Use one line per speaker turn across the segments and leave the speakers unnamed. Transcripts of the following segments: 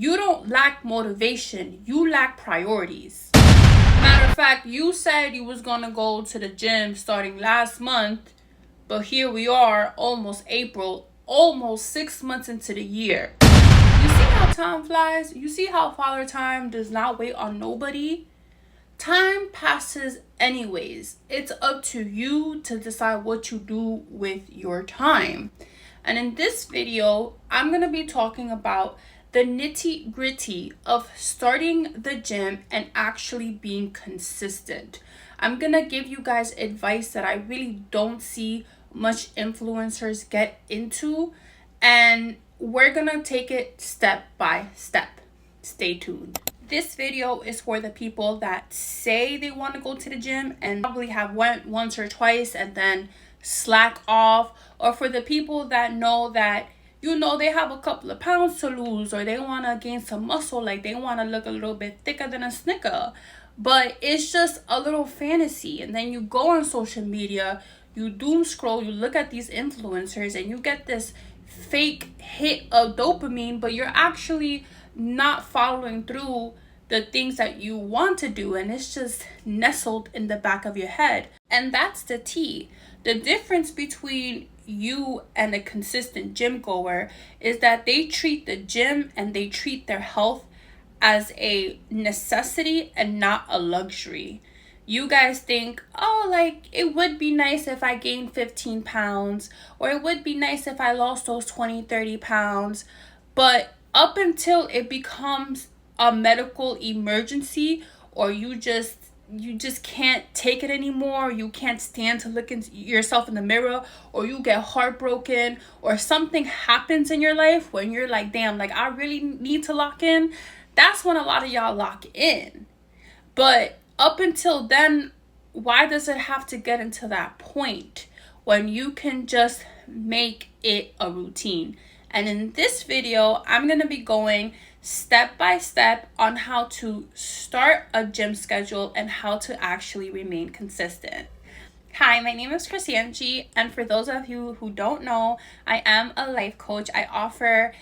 You don't lack motivation, you lack priorities. Matter of fact, you said you was gonna go to the gym starting last month, but here we are, almost April, almost 6 months into the year. You see how time flies? You see how Father Time does not wait on nobody? Time passes anyways. It's up to you to decide what you do with your time. And in this video, I'm going to be talking about the nitty gritty of starting the gym and actually being consistent. I'm going to give you guys advice that I really don't see much influencers get into, and we're going to take it step by step. Stay tuned. This video is for the people that say they want to go to the gym and probably have went once or twice and then slack off, or for the people that know that they have a couple of pounds to lose, or they want to gain some muscle, like they want to look a little bit thicker than a Snicker, but it's just a little fantasy. And then you go on social media, you doom scroll, you look at these influencers, and you get this fake hit of dopamine, but you're actually not following through the things that you want to do, and it's just nestled in the back of your head. And that's the T. The difference between you and a consistent gym goer is that they treat the gym and they treat their health as a necessity and not a luxury. You guys think, oh, like it would be nice if I gained 15 pounds, or it would be nice if I lost those 20-30 pounds. But up until it becomes a medical emergency, or you just can't take it anymore, you can't stand to look into yourself in the mirror, or you get heartbroken, or something happens in your life when you're like, damn, like I really need to lock in, that's when a lot of y'all lock in. But up until then, why does it have to get into that point when you can just make it a routine? And in this video, I'm going to be going step by step on how to start a gym schedule and how to actually remain consistent. Hi, my name is Chris Angie, and for those of you who don't know, I am a life coach. I offer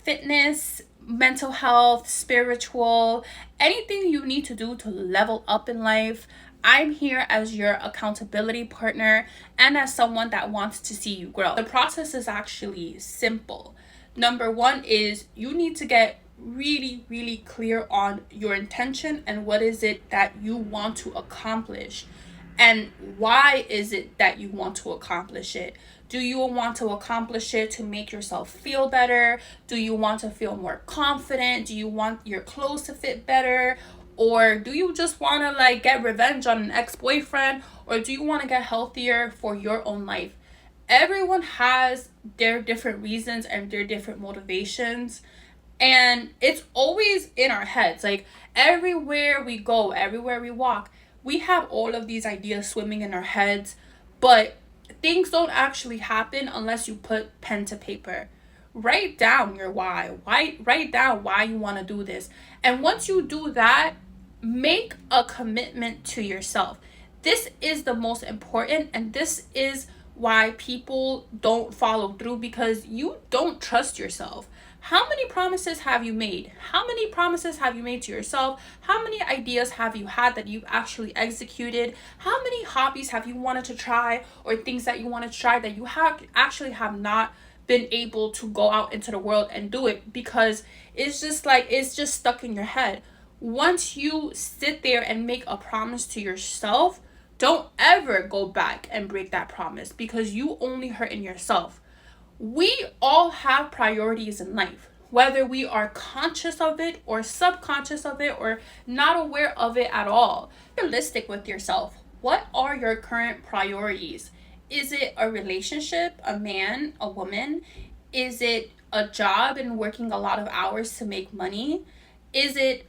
fitness, mental health, spiritual, anything you need to do to level up in life. I'm here as your accountability partner and as someone that wants to see you grow. The process is actually simple. Number one is you need to get really clear on your intention and what is it that you want to accomplish, and why is it that you want to accomplish it. Do you want to accomplish it to make yourself feel better? Do you want to feel more confident? Do you want your clothes to fit better? Or do you just want to like get revenge on an ex-boyfriend? Or do you want to get healthier for your own life? Everyone has their different reasons and their different motivations. And it's always in our heads. Like everywhere we go, everywhere we walk, we have all of these ideas swimming in our heads. But things don't actually happen unless you put pen to paper. Write down your why. Write down why you want to do this. And once you do that, make a commitment to yourself. This is the most important, and this is why people don't follow through, because you don't trust yourself. How many promises have you made? How many promises have you made to yourself? How many ideas have you had that you've actually executed? How many hobbies have you wanted to try, or things that you want to try that you have not been able to go out into the world and do it because it's just stuck in your head? Once you sit there and make a promise to yourself, don't ever go back and break that promise, because you only hurting yourself. We all have priorities in life, whether we are conscious of it or subconscious of it or not aware of it at all. Be realistic with yourself. What are your current priorities? Is it a relationship, a man, a woman? Is it a job and working a lot of hours to make money? Is it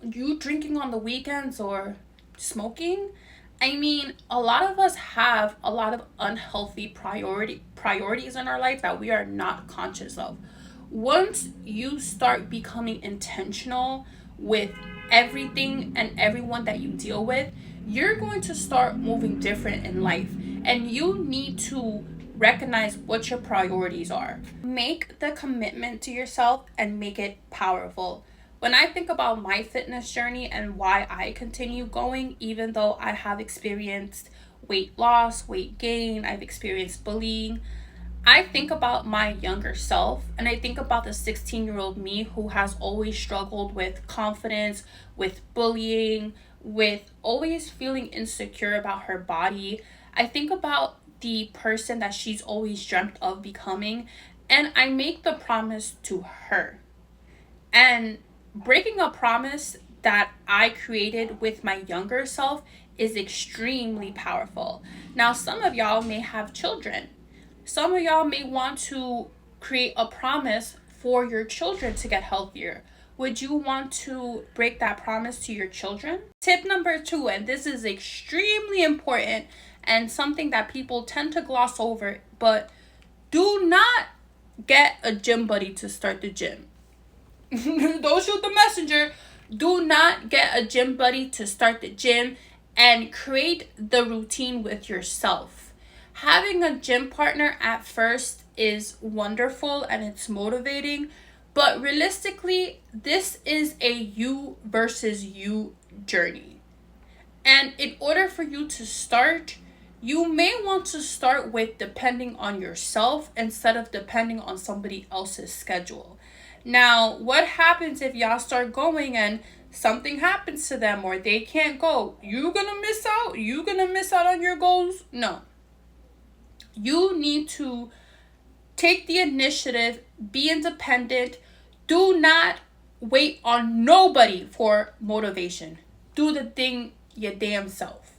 you drinking on the weekends or smoking? I mean, a lot of us have a lot of unhealthy priorities in our life that we are not conscious of. Once you start becoming intentional with everything and everyone that you deal with, you're going to start moving different in life. And you need to recognize what your priorities are. Make the commitment to yourself and make it powerful. When I think about my fitness journey and why I continue going, even though I have experienced weight loss, weight gain, I've experienced bullying, I think about my younger self and I think about the 16-year-old me who has always struggled with confidence, with bullying, with always feeling insecure about her body. I think about the person that she's always dreamt of becoming, and I make the promise to her. And breaking a promise that I created with my younger self is extremely powerful. Now, some of y'all may have children. Some of y'all may want to create a promise for your children to get healthier. Would you want to break that promise to your children? Tip number 2, and this is extremely important and something that people tend to gloss over, but do not get a gym buddy to start the gym. Don't shoot the messenger. Do not get a gym buddy to start the gym, and create the routine with yourself. Having a gym partner at first is wonderful and it's motivating, but realistically, this is a you versus you journey. And in order for you to start, you may want to start with depending on yourself instead of depending on somebody else's schedule. Now, what happens if y'all start going and something happens to them or they can't go? You gonna miss out? You gonna miss out on your goals? No. You need to take the initiative, be independent. Do not wait on nobody for motivation. Do the thing your damn self.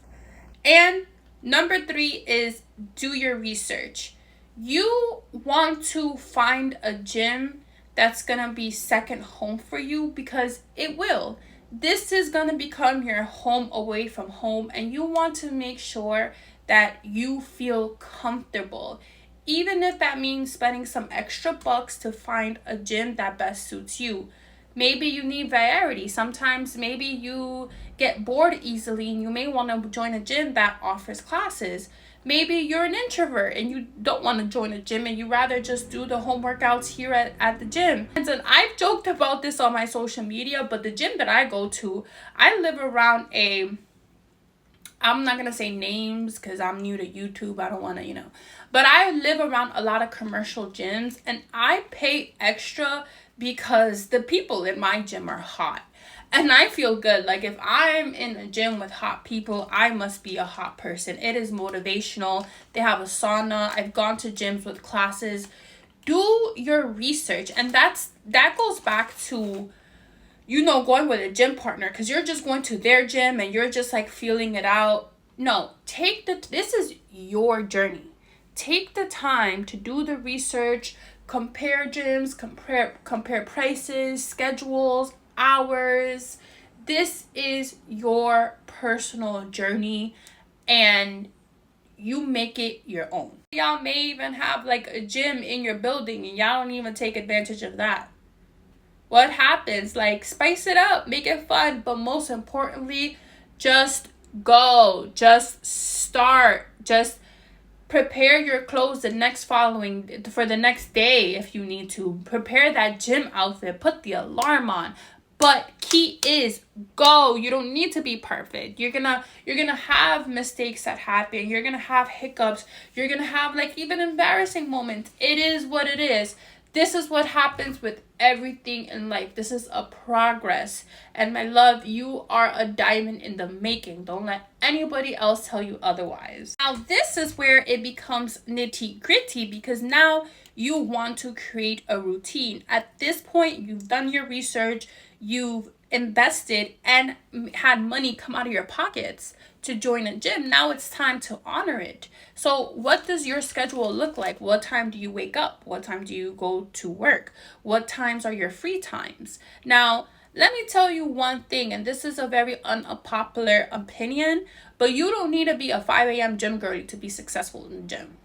And number 3 is do your research. You want to find a gym that's gonna be second home for you, because it will. This is gonna become your home away from home, and you want to make sure that you feel comfortable, even if that means spending some extra bucks to find a gym that best suits you. Maybe you need variety. Sometimes maybe you get bored easily and you may want to join a gym that offers classes. Maybe you're an introvert and you don't want to join a gym and you rather just do the home workouts here at the gym. And I've joked about this on my social media, but the gym that I go to, I live around I'm not going to say names because I'm new to YouTube. I don't want to, But I live around a lot of commercial gyms and I pay extra because the people in my gym are hot. And I feel good. Like if I'm in a gym with hot people, I must be a hot person. It is motivational. They have a sauna. I've gone to gyms with classes. Do your research. And that goes back to, going with a gym partner, because you're just going to their gym and you're just like feeling it out. No, this is your journey. Take the time to do the research, compare gyms, compare prices, schedules, hours. This is your personal journey and you make it your own. Y'all may even have like a gym in your building and y'all don't even take advantage of that. What happens? Like, spice it up, make it fun, but most importantly, just go, just start, just prepare your clothes for the next day if you need to. Prepare that gym outfit, put the alarm on. But key is go. You don't need to be perfect. You're gonna have mistakes that happen. You're gonna have hiccups. You're gonna have like even embarrassing moments. It is what it is. This is what happens with everything in life. This is a progress. And my love, you are a diamond in the making. Don't let anybody else tell you otherwise. Now, this is where it becomes nitty gritty, because now you want to create a routine. At this point, you've done your research, you've invested and had money come out of your pockets to join a gym. Now it's time to honor it. So what does your schedule look like? What time do you wake up? What time do you go to work? What times are your free times? Now, let me tell you one thing, and this is a very unpopular opinion, but you don't need to be a 5 a.m. gym girly to be successful in the gym.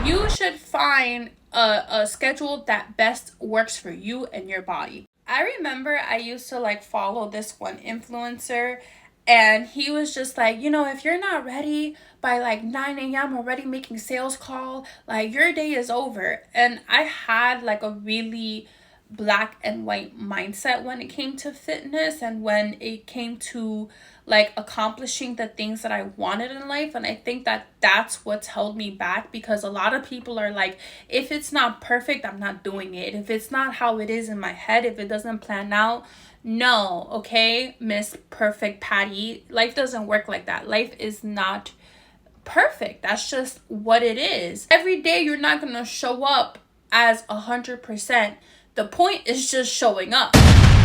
You should find a schedule that best works for you and your body. I remember I used to like follow this one influencer, and he was just like, if you're not ready by like 9 a.m. already making sales call, like your day is over. And I had like a really black and white mindset when it came to fitness and when it came to like accomplishing the things that I wanted in life. And I think that that's what's held me back, because a lot of people are like, if it's not perfect, I'm not doing it. If it's not how it is in my head, if it doesn't plan out, no. Okay, Miss Perfect Patty, life doesn't work like that. Life is not perfect. That's just what it is. Every day you're not gonna show up as 100%. The point is just showing up.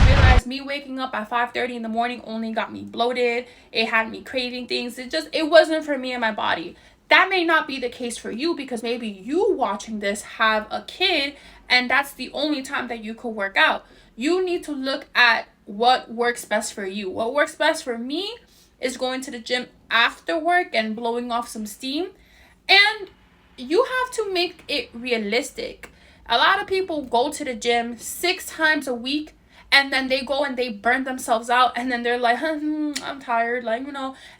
Realize me waking up at 5:30 in the morning only got me bloated. It had me craving things. It wasn't for me and my body. That may not be the case for you, because maybe you watching this have a kid and that's the only time that you could work out. You need to look at what works best for you. What works best for me is going to the gym after work and blowing off some steam. And you have to make it realistic. A lot of people go to the gym 6 times a week, and then they go and they burn themselves out, and then they're like, I'm tired, like,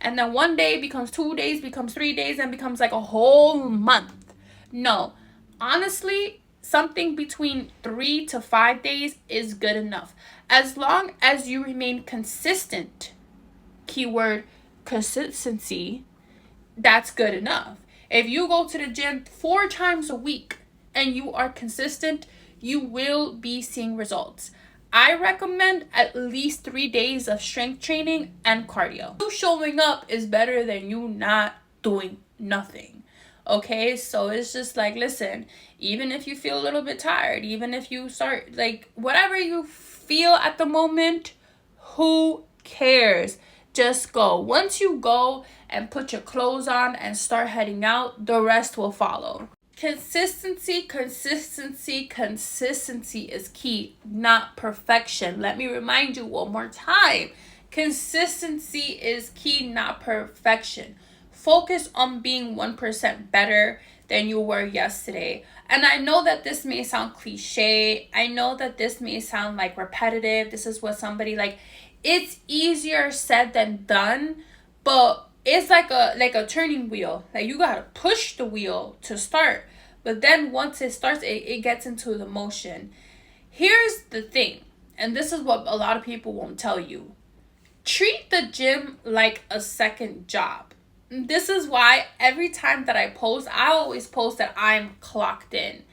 and then one day becomes 2 days, becomes 3 days, and becomes like a whole month. No, honestly, something between 3 to 5 days is good enough. As long as you remain consistent, keyword consistency, that's good enough. If you go to the gym 4 times a week and you are consistent, you will be seeing results. I recommend at least 3 days of strength training and cardio. You showing up is better than you not doing nothing. Okay, so it's just like, listen, even if you feel a little bit tired, even if you start, like, whatever you feel at the moment, who cares? Just go. Once you go and put your clothes on and start heading out, the rest will follow. Consistency is key, not perfection. Let me remind you one more time. Consistency is key, not perfection. Focus on being 1% better than you were yesterday. And I know that this may sound cliche. I know that this may sound like repetitive. This is what somebody like, it's easier said than done, but it's like a turning wheel. Like, you gotta push the wheel to start, but then once it starts, it gets into the motion. Here's the thing, and this is what a lot of people won't tell you. Treat the gym like a second job. This is why every time that I post, I always post that I'm clocked in.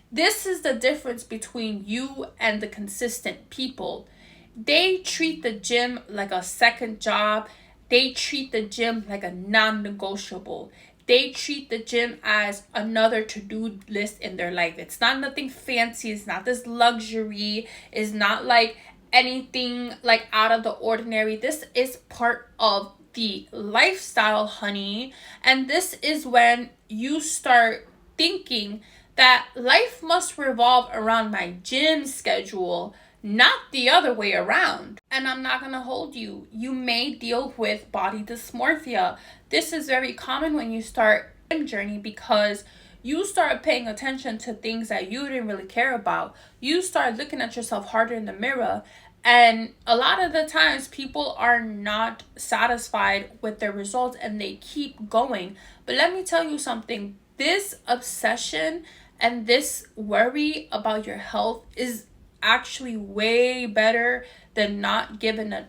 This is the difference between you and the consistent people. They treat the gym like a second job. They treat the gym like a non-negotiable. They treat the gym as another to-do list in their life. It's not nothing fancy. It's not this luxury. It's not like anything like out of the ordinary. This is part of the lifestyle, honey. And this is when you start thinking that life must revolve around my gym schedule, not the other way around. And I'm not gonna hold you. You may deal with body dysmorphia. This is very common when you start a journey, because you start paying attention to things that you didn't really care about. You start looking at yourself harder in the mirror. And a lot of the times people are not satisfied with their results and they keep going. But let me tell you something. This obsession and this worry about your health is actually way better than not giving a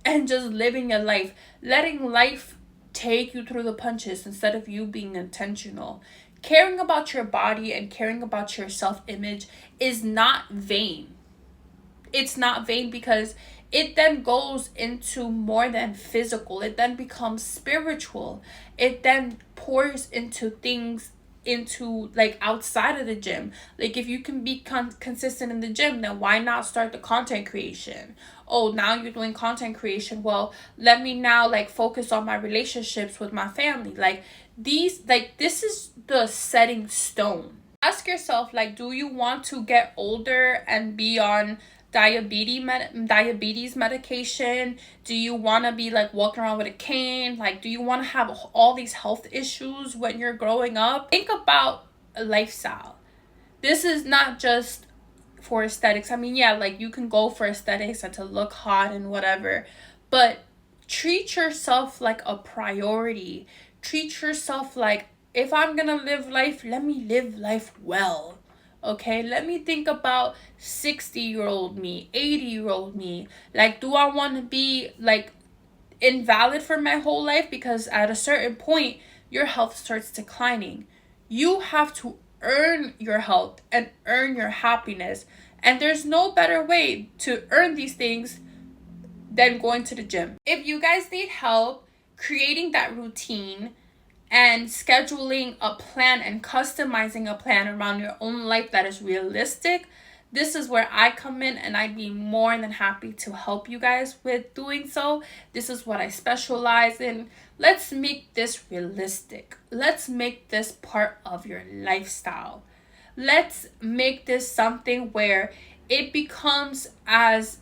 and just living your life, letting life take you through the punches instead of you being intentional. Caring about your body and caring about your self-image is not vain. It's not vain, because it then goes into more than physical. It then becomes spiritual. It then pours into things, into like outside of the gym. Like, if you can be consistent in the gym, then why not start the content creation? Oh, now you're doing content creation. Well, let me now like focus on my relationships with my family. Like, this is the setting stone. Ask yourself, like, do you want to get older and be on diabetes medication? Do you want to be like walking around with a cane? Like, do you want to have all these health issues when you're growing up? Think about a lifestyle. This is not just for aesthetics. I mean, yeah, like, you can go for aesthetics and to look hot and whatever, but treat yourself like a priority. Treat yourself like, if I'm gonna live life, let me live life well. Okay, let me think about 60-year-old me, 80-year-old me. Like, do I want to be like invalid for my whole life? Because at a certain point, your health starts declining. You have to earn your health and earn your happiness. And there's no better way to earn these things than going to the gym. If you guys need help creating that routine and scheduling a plan and customizing a plan around your own life that is realistic, this is where I come in, and I'd be more than happy to help you guys with doing so. This is what I specialize in. Let's make this realistic. Let's make this part of your lifestyle. Let's make this something where it becomes as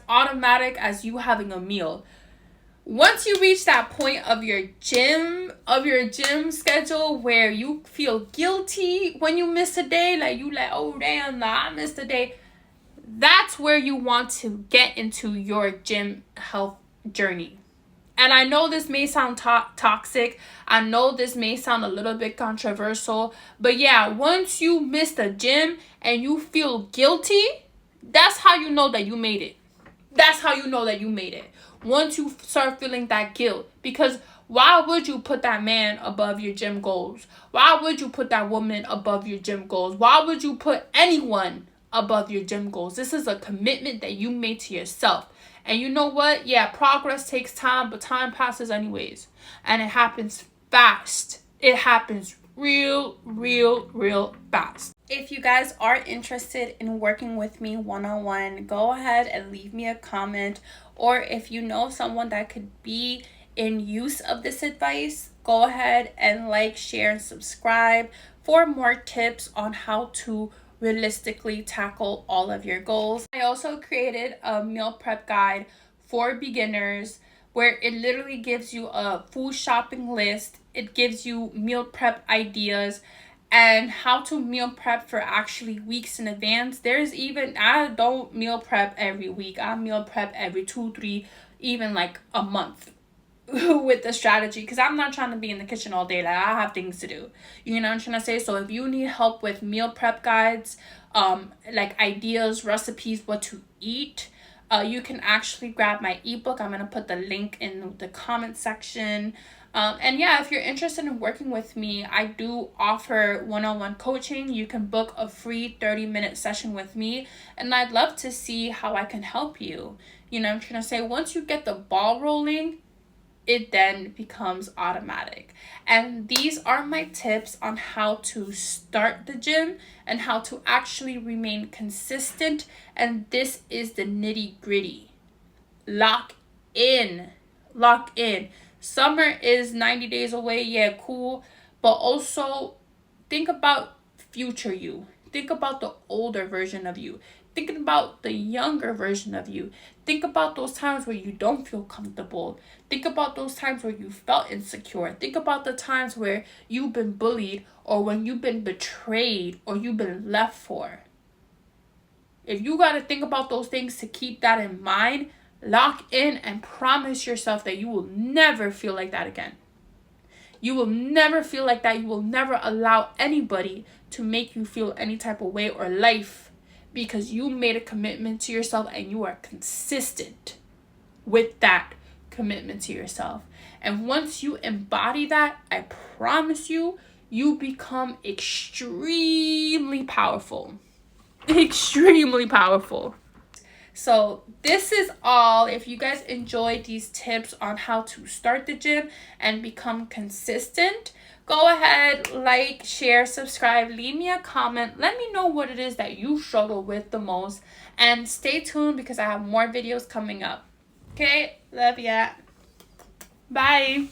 automatic as you having a meal. Once you reach that point of your gym schedule where you feel guilty when you miss a day, like you like, oh damn, nah, I missed a day, that's where you want to get into your gym health journey. And I know this may sound toxic. I know this may sound a little bit controversial. But yeah, once you miss the gym and you feel guilty, that's how you know that you made it. That's how you know that you made it. Once you start feeling that guilt. Because why would you put that man above your gym goals? Why would you put that woman above your gym goals? Why would you put anyone above your gym goals? This is a commitment that you made to yourself. And you know what? Yeah, progress takes time, but time passes anyways. And it happens fast. It happens real fast. If you guys are interested in working with me one-on-one, go ahead and leave me a comment. Or if you know someone that could be in use of this advice, go ahead and like, share, and subscribe for more tips on how to realistically tackle all of your goals. I also created a meal prep guide for beginners where it literally gives you a full shopping list. It gives you meal prep ideas and how to meal prep for actually weeks in advance. I don't meal prep every week. I meal prep every 2, 3, even like a month with the strategy, because I'm not trying to be in the kitchen all day. Like, I have things to do, you know what I'm trying to say? So if you need help with meal prep guides, like ideas, recipes, what to eat, you can actually grab my ebook. I'm gonna put the link in the comment section. And yeah, if you're interested in working with me, I do offer one-on-one coaching. You can book a free 30-minute session with me, and I'd love to see how I can help you. You know what I'm trying to say? Once you get the ball rolling, it then becomes automatic. And these are my tips on how to start the gym and how to actually remain consistent. And this is the nitty-gritty. Lock in. Summer is 90 days away. Yeah, cool. But also think about future you. Think about the older version of you. Thinking about the younger version of you. Think about those times where you don't feel comfortable. Think about those times where you felt insecure. Think about the times where you've been bullied, or when you've been betrayed, or you've been left for. If you got to think about those things to keep that in mind, lock in and promise yourself that you will never feel like that again. You will never feel like that. You will never allow anybody to make you feel any type of way, or life, because you made a commitment to yourself and you are consistent with that commitment to yourself. And once you embody that, I promise you, you become extremely powerful. Extremely powerful. So this is all. If you guys enjoyed these tips on how to start the gym and become consistent, go ahead, like, share, subscribe, leave me a comment. Let me know what it is that you struggle with the most. And stay tuned because I have more videos coming up. Okay, love ya. Bye.